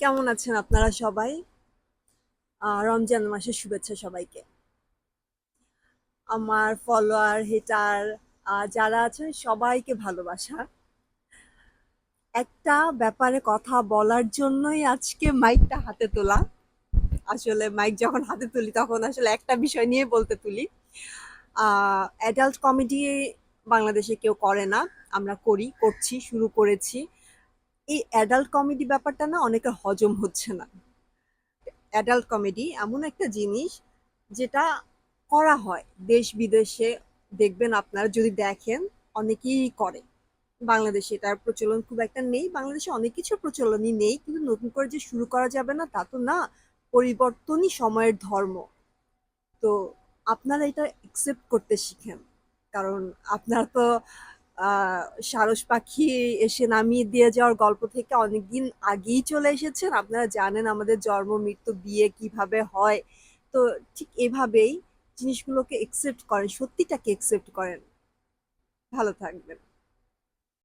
কেমন আছেন আপনারা সবাই? রমজান মাসের শুভেচ্ছা সবাইকে। আমার ফলোয়ার, হেটার যারা আছেন সবাইকে ভালোবাসা। একটা ব্যাপারে কথা বলার জন্যই আজকে মাইকটা হাতে তোলা। আসলে মাইক যখন হাতে তুলি তখন আসলে একটা বিষয় নিয়ে বলতে তুলি। অ্যাডাল্ট কমেডি বাংলাদেশে কেউ করে না। আমরা করছি, শুরু করেছি। এই অ্যাডাল্ট কমেডি ব্যাপারটা না অনেকের হজম হচ্ছে না। অ্যাডাল্ট কমেডি এমন একটা জিনিস যেটা করা হয় দেশ বিদেশে। দেখবেন আপনারা যদি দেখেন অনেকেই করে। বাংলাদেশে এটার প্রচলন খুব একটা নেই, বাংলাদেশে অনেক কিছু প্রচলনই নেই, কিন্তু নতুন করে যে শুরু করা যাবে না তা তো না। পরিবর্তনই সময়ের ধর্ম। তো আপনারা এটা একসেপ্ট করতে শিখেন, কারণ আপনারা তো সারস পাখি এসে নামিয়ে দিয়ে যাওয়ার গল্প থেকে অনেকদিন আগেই চলে এসেছেন। আপনারা জানেন আমাদের জন্ম মৃত্যু বিয়ে কিভাবে হয়। তো ঠিক এভাবেই জিনিসগুলোকে একসেপ্ট করেন, সত্যিটাকে একসেপ্ট করেন। ভালো থাকবেন।